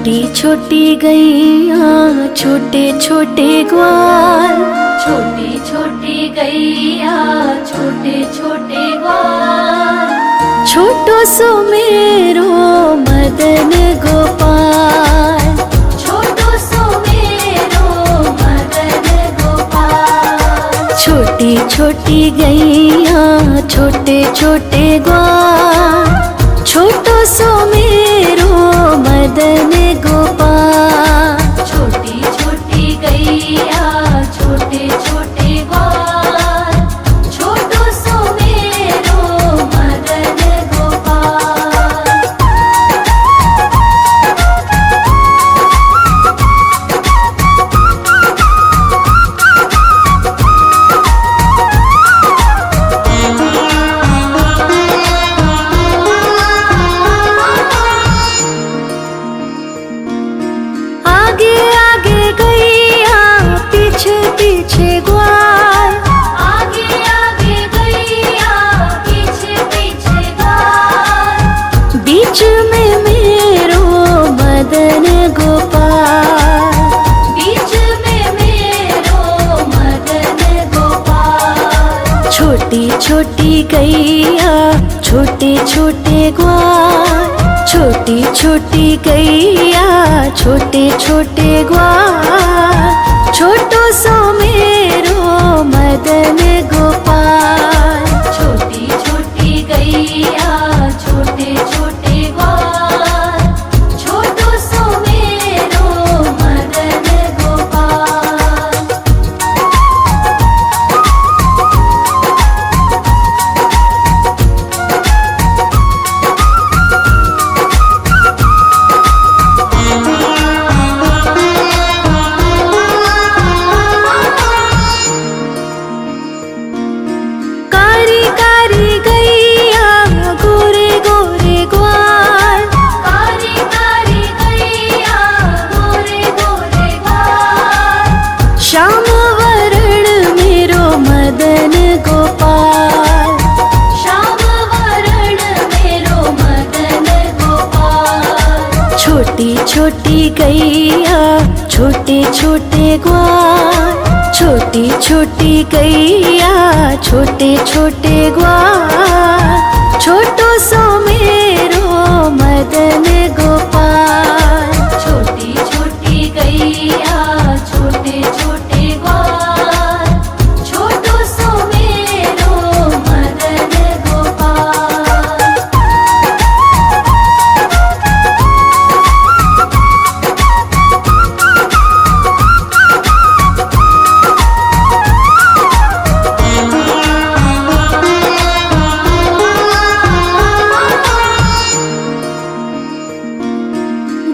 छोटी छोटी गैया छोटे छोटे ग्वाल, छोटी छोटी गैया छोटे छोटे ग्वाल, छोटो सो मेरो मदन गोपाल, छोटो सो मेरो मदन गोपाल। छोटी छोटी गैया छोटे छोटे ग्वाल, छोटो सो मेरो मदन गोपाल। छोटी छोटी गैया छोटे छोटे ग्वाल, छोटो सो मेरो मदन गोपाल। आगे आगे गैया पीछे पीछे ग्वाल, आगे आगे गैया पीछे पीछे ग्वाल, बीच में मेरो मदन गोपाल। बीच में मेरो मदन गोपाल। छोटी छोटी गैया छोटे छोटे ग्वाल, छोटी छोटी गैया छोटे छोटे ग्वाल, छोटो सो मेरो मदन गोपाल। छोटी छोटी गैया छोटे छोटे ग्वाल, छोटो सो मेरो मदन गोपाल। कारी कारी गैया गोरे गोरे ग्वाल, कारी कारी गैया गोरे गोरे ग्वाल, श्याम वरण मेरो मदन गोपाल। श्याम वरण मेरो मदन गोपाल। छोटी छोटी गैया छोटे छोटे ग्वाल, छोटी छोटी गैया छोटे छोटे ग्वाल, छोटो सो मेरो मदन गोपाल। छोटी छोटी गैया छोटे छोटे ग्वाल, छोटो सो मेरो मदन गोपाल।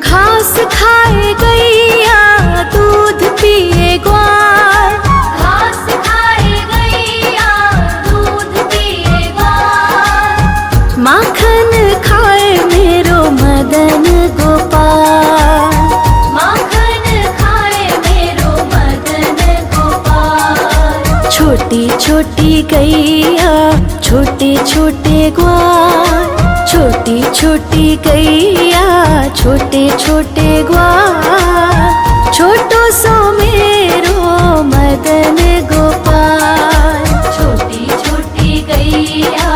घास खाए गैया दूध पिए ग्वाल, घास खाए गैया दूध पिए ग्वाल, माखन खाए मेरो मदन गोपाल। माखन खाए मेरो मदन गोपाल। छोटी छोटी गैया छोटे छोटे ग्वाल, छोटी छोटी गैया छोटे छोटे ग्वाल, छोटो सो मेरो मदन गोपाल। छोटी छोटी गैया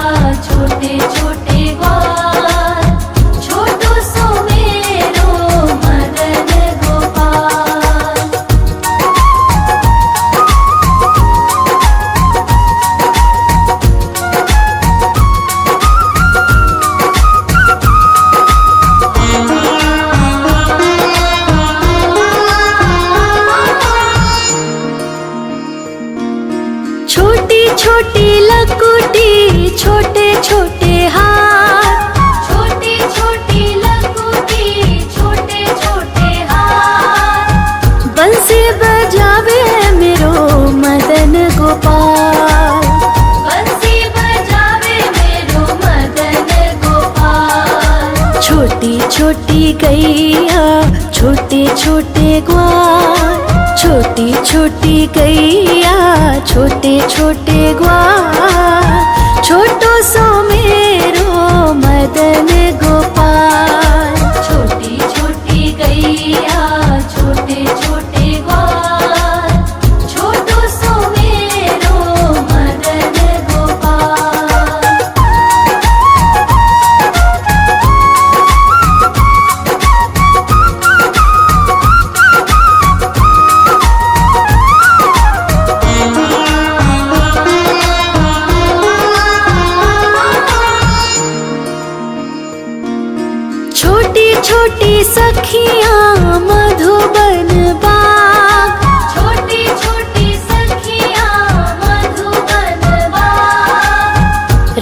छोटे छोटे ग्वाल, छोटो सो मेरो मदन गोपाल। छोटी छोटी लकुटी छोटे छोटे हाथ, छोटी छोटी लकुटी छोटे छोटे हाथ, बंसी बजावे मेरो मदन गोपाल। बंसी बजावे मेरो मदन गोपाल। छोटी छोटी गैया छोटे छोटे ग्वाल, छोटी छोटी गैया छोटे छोटे ग्वाल, छोटो सो मेरो मदन गोपाल। छोटी छोटी गैया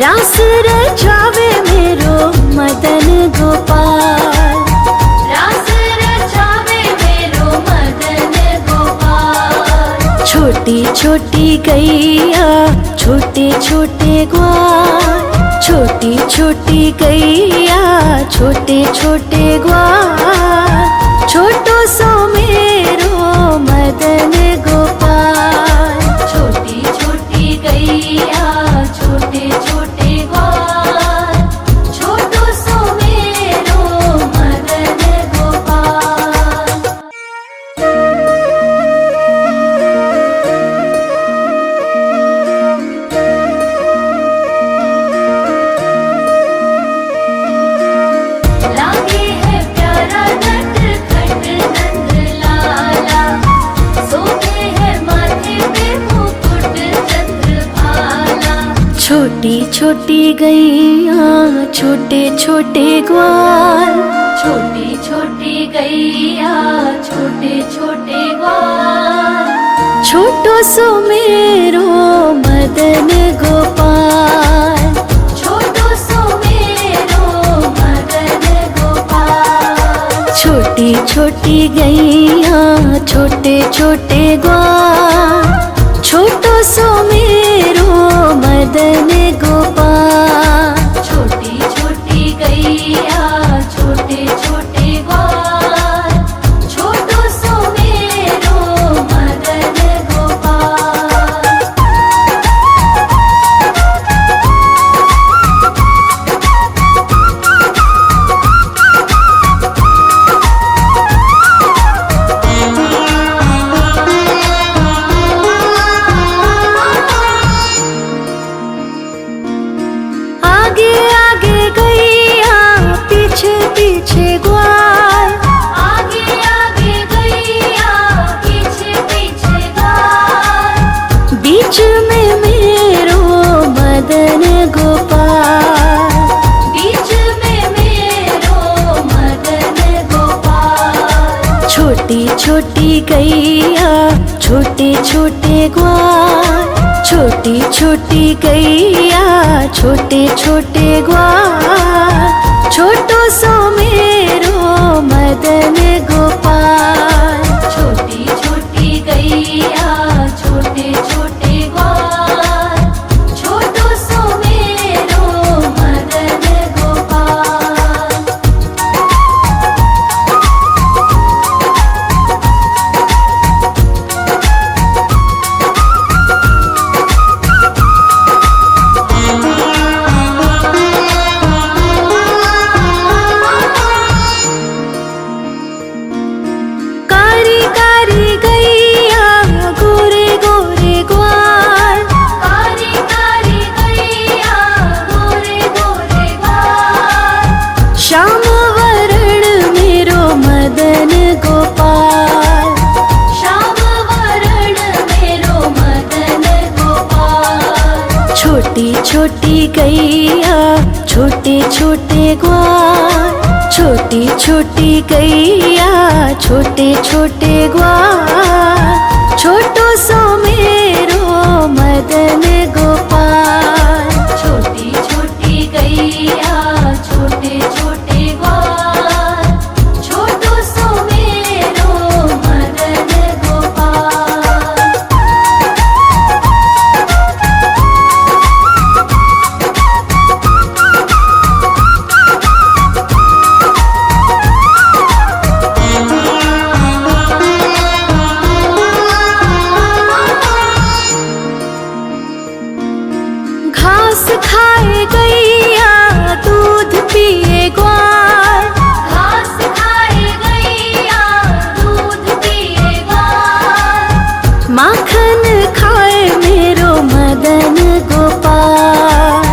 रास रचावे मेरो मदन गोपाल। रास रचावे मेरो मदन गोपाल। छोटी छोटी गैया छोटे छोटे ग्वाल। छोटी छोटी गैया छोटे छोटे ग्वाल। छोटो सो मेरो मदन गोपाल। छोटी छोटी गैया छोटे छोटे ग्वाल। छोटो सो मेरो मदन गोपाल। लागे है प्यारा नटखट नंद लाला। सोते है माथे पे मुकुट चंद्रभाला। छोटी छोटी गैया छोटे छोटे ग्वाल। छोटी छोटी गैया छोटे छोटे ग्वाल। छोटो सो मेरो मदन गोपाल। छोटो सो मेरो मदन गोपाल। छोटी छोटी गैया छोटे छोटे ग्वाल। छोटो सो मेरो मदन गोपाल। छोटी छोटी गैया छोटे छोटे ग्वाल। छोटो सो मेरो मदन गोपाल। आगे आगे गैया पीछे पीछे ग्वाल। आगे आगे गैया पीछे पीछे ग्वाल। बीच में मेरो मदन गोपाल। बीच में मेरो मदन गोपाल। छोटी छोटी गैया छोटे छोटे ग्वाल। छोटी छोटी गैया छोटे छोटे ग्वाल। छोटो सो मेरो मदन गोपाल। छोटी छोटी गैया छोटे छोटे ग्वाल। छोटो सो मेरो मदन गोपाल। कारी कारी गैया गोरे गोरे ग्वाल। कारी कारी गैया गोरे गोरे ग्वाल। श्याम वरण मेरो मदन गोपाल। श्याम वरण मेरो मदन गोपाल। छोटी छोटी गैया छोटे छोटे ग्वाल। छोटी छोटी गैया छोटे छोटे ग्वाल। छोटो सो मेरो मदन गोपाल। छोटी छोटी गैया छोटे छोटे ग्वाल। छोटो सो मेरो मदन गोपाल। घास खाए गैया दूध पिए ग्वाल। घास खाए गैया दूध पिए ग्वाल। माखन खाए मेरो मदन गोपाल।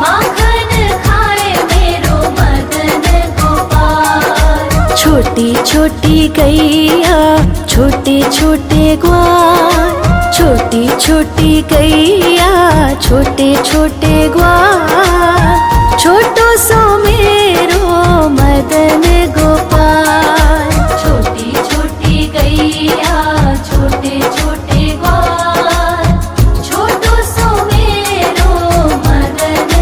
माखन खाए मेरो मदन गोपाल। छोटी छोटी गैया छोटे छोटे ग्वाल। छोटी छोटी गैया छोटे छोटे ग्वाल। छोटो सो मेरो मदन गोपाल। छोटी छोटी गैया छोटे छोटे ग्वाल। छोटो सो मेरो मदन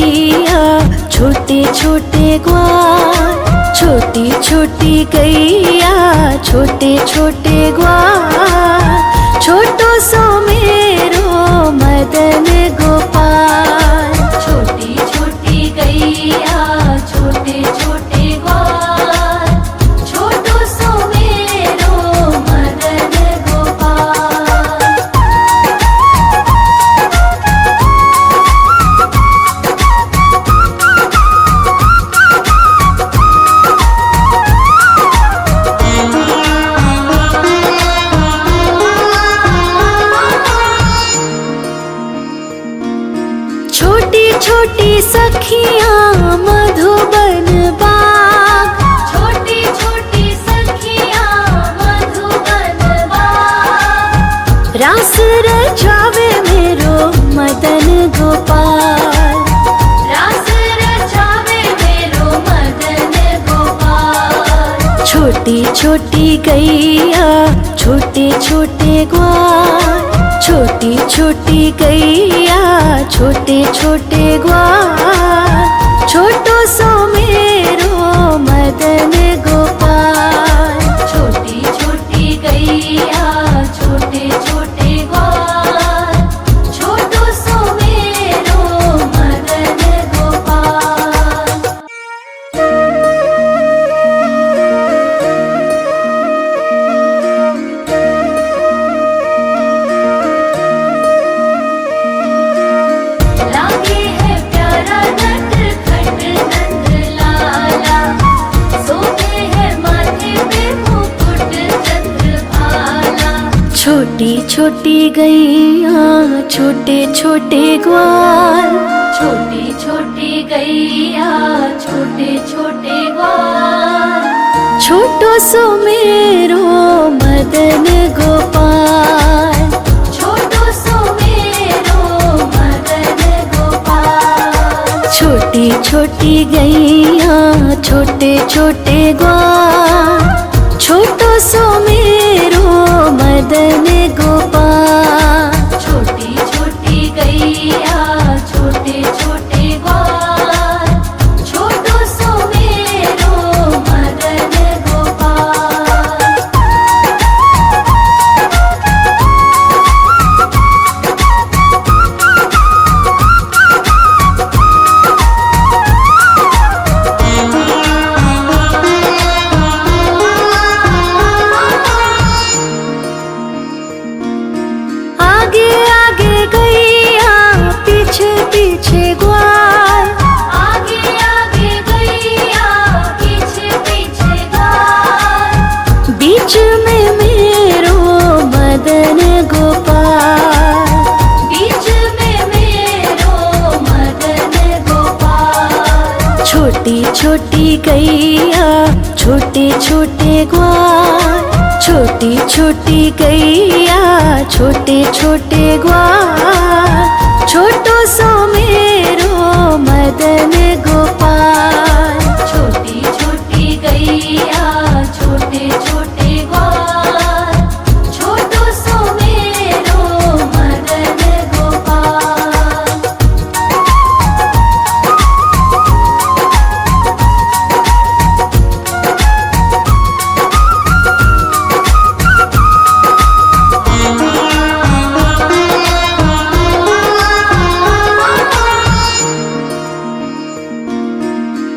गैया छोटे छोटे ग्वाल, छोटी छोटी गैया छोटे छोटे ग्वाल, छोटो सो मेरो मदन गोपाल। छोटी छोटी गैया छोटे छोटे ग्वाल, छोटो सो मेरो मदन गोपाल। छोटी छोटी सखियाँ मधुबन बाग, छोटी छोटी सखियाँ मधुबन बाग, रास रचावे मेरो मदन गोपाल। रास रचावे मेरो मदन गोपाल। छोटी छोटी गैया छोटे छोटे ग्वाल, छोटी छोटी गैया छोटे छोटे ग्वाल, छोटो सो मेरो मदन गोपाल। छोटी छोटी गैया छोटे छोटे ग्वाल, छोटो सो मेरो मदन गोपाल। लागे है प्यारा नटखट नंद लाला, सोते है माथे पे मुकुट चंद्रभाला। छोटी छोटी गैया छोटे छोटे ग्वाल, छोटी छोटी गैया छोटे छोटे ग्वाल, छोटो सो मेरो मदन गोपाल। छोटो सो मेरो मदन गोपाल। छोटी छोटी गैया छोटे छोटे ग्वाल, छोटो सो मेरो मदन गोपाल। छोटी छोटी गैया छोटे छोटे ग्वाल, छोटो सो मेरो मदन गोपाल। आगे आगे गैया पीछे पीछे ग्वाल, आगे आगे गैया पीछे पीछे ग्वाल, बीच में मेरो मदन गोपाल। बीच में मेरो मदन गोपाल। छोटी छोटी गैया छोटे छोटे ग्वाल, छोटी छोटी गैया छोटे छोटे ग्वाल, छोटो सो मेरो मदन गोपाल। छोटी छोटी गैया छोटे छोटे ग्वाल, छोटो सो मेरो मदन गोपाल।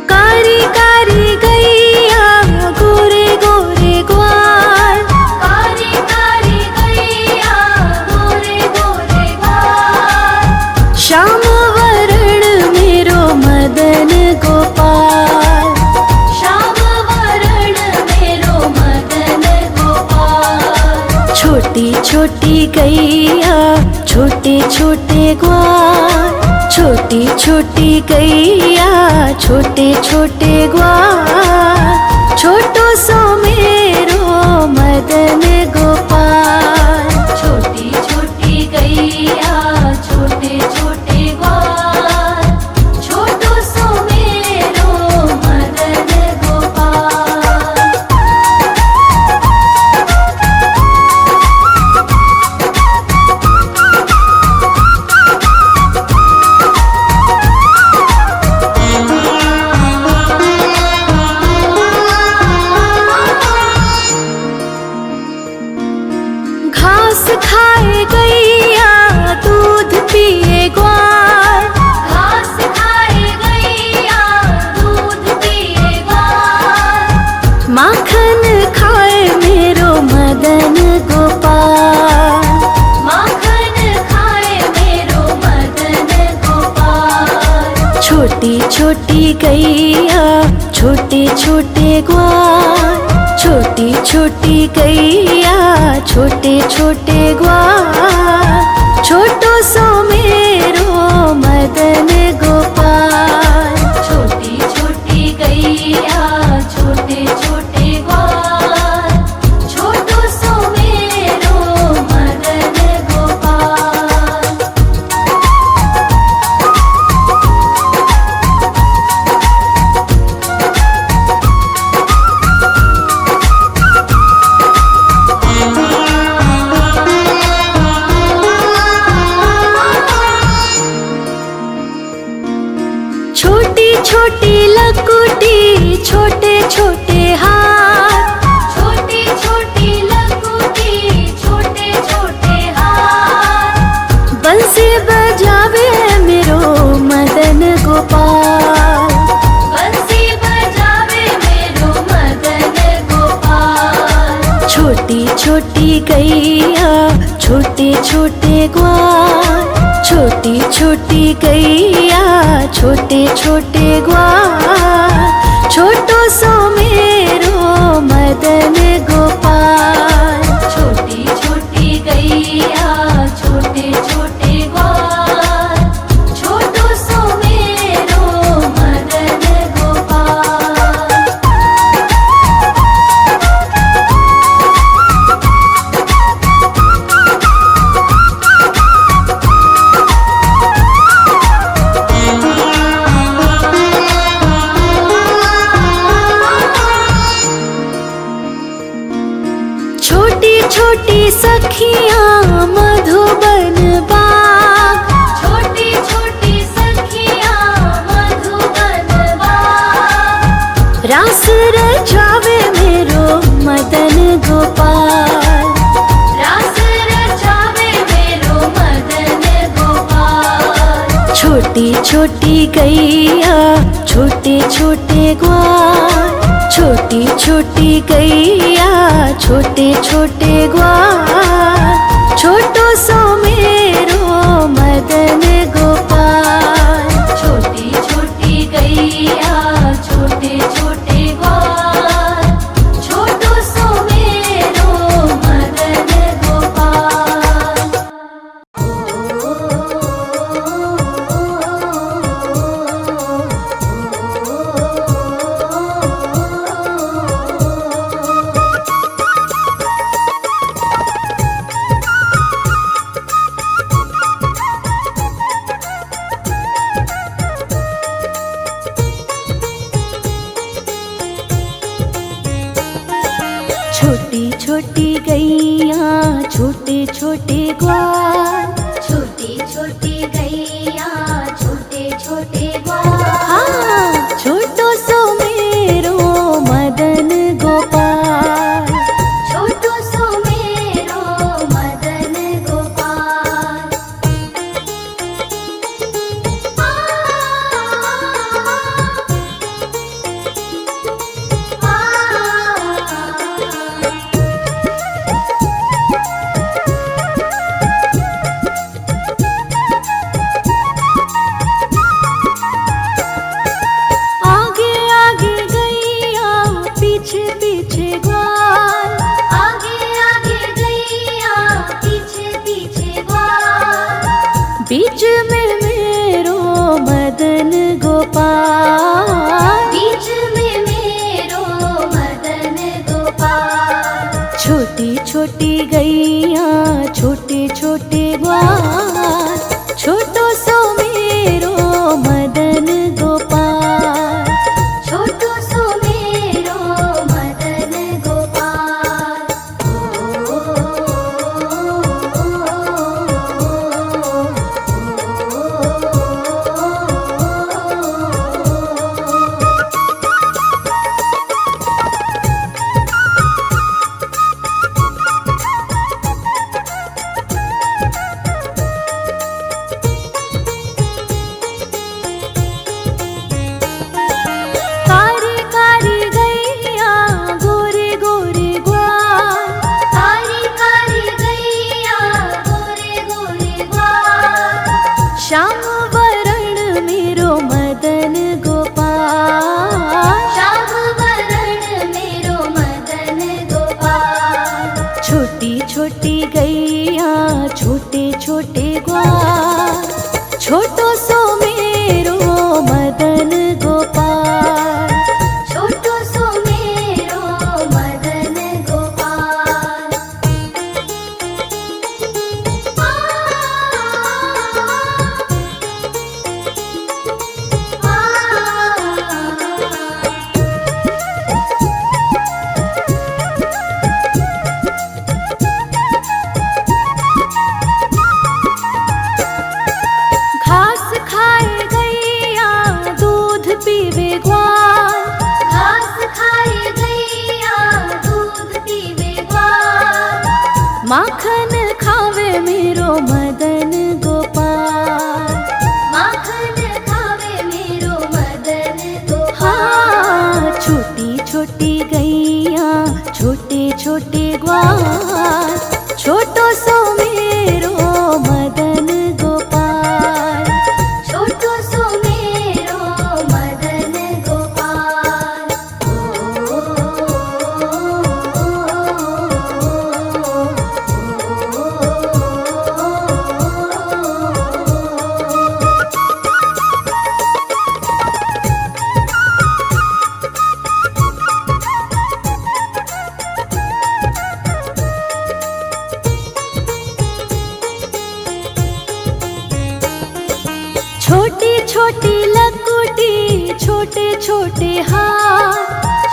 कारी कारी गैया गोरे गोरे ग्वाल, कारी कारी गैया गोरे गोरे ग्वाल, श्याम वरण मेरो मदन गोपाल। श्याम वरण मेरो मदन गोपाल। छोटी छोटी गैया छोटे छोटे ग्वाल, छोटी छोटी गैया छोटे छोटे ग्वाल, छोटो सो मेरो मदन गोपाल। छोटी छोटी गैया छोटे छोटे ग्वाल, छोटो सो मेरो मदन गोपाल। छोटी छोटी गैया छोटे छोटे ग्वाल, छोटी छोटी गैया छोटे छोटे ग्वाल, छोटो सो मेरो मदन गोपाल। छोटी छोटी गैया छोटे छोटे ग्वाल, छोटो सो मेरो मदन गोपाल। छोटी छोटी लकुटी छोटे छोटे हाथ, छोटी छोटी लकुटी छोटे छोटे हाथ, बंसी बजावे मेरो मदन गोपाल। बंसी बजावे मेरो मदन गोपाल। छोटी छोटी गैया छोटे छोटे ग्वाल, छोटी छोटी गैया छोटे छोटे ग्वाल, छोटो सो मेरो मदन गोपाल। छोटी छोटी गैया छोटे छोटे ग्वाल, छोटो सो मेरो मदन गोपाल। छोटी छोटी सखियाँ मधुबन बाग, छोटी छोटी सखियाँ मधुबन बाग, रास रचावे मेरो मदन गोपाल। रास रचावे मेरो मदन गोपाल। छोटी छोटी गैया छोटे छोटे ग्वाल, छोटी छोटी गैया छोटे छोटे ग्वाल, छोटो सो मेरो मदन गोपाल। छोटी छोटी गैया छोटे छोटे ग्वाल, छोटो सो मेरो मदन गोपाल। छोटी छोटी गैया छोटे छोटे ग्वाल, छोटी छोटी गैया छोटे छोटे ग्वाल, हाँ छोटो सो मेरो मदन गोपाल। छोटो सो मेरो मदन गोपाल। मदन गोपाल। श्याम वरण मेरो मदन गोपाल। छोटी छोटी गैया छोटे छोटे ग्वाल, छोटो सो मेरो मदन गोपाल। छोटो सो मेरो मदन गोपाल। घास खाए गैया दूध पीवे ग्वाल। घास खाए गैया दूध पीवे ग्वाल। माखन खावे मेरो मदन गोपाल। माखन खावे मेरो मदन गोपाल। हाँ, छोटी छोटी गैया छोटे छोटे ग्वाल, छोटो सो मेरो मदन गोपाल। छोटो सो मेरो मदन गोपाल। छोटी छोटी लकुटी छोटे छोटे हाथ,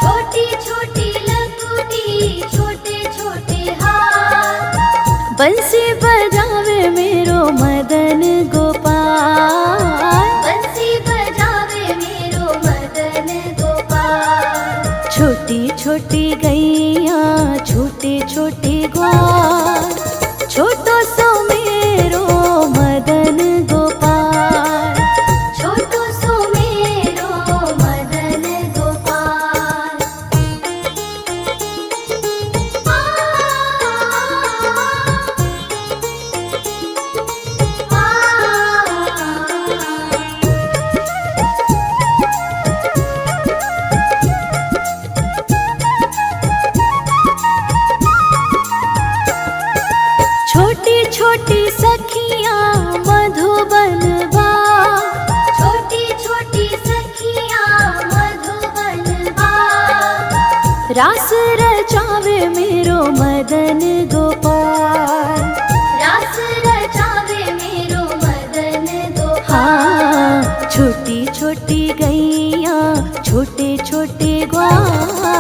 छोटी छोटी लकुटी छोटे छोटे हाथ। बंसी बजावे मेरो मदन गोपाल। बंसी बजावे मेरो मदन गोपाल। छोटी छोटी गैया छोटे छोटे ग्वाल, छोटो सो मेरो मदन गोपाल। छोटो सो मेरो मदन गोपाल। छोटी छोटी सखियाँ मधुबन बाग। छोटी छोटी सखियाँ मधुबन बाग। रास रचावे मेरो मदन गोपाल। रास रचावे मेरो मदन गोपाल। हाँ, छोटी छोटी गैया छोटे छोटे ग्वाल,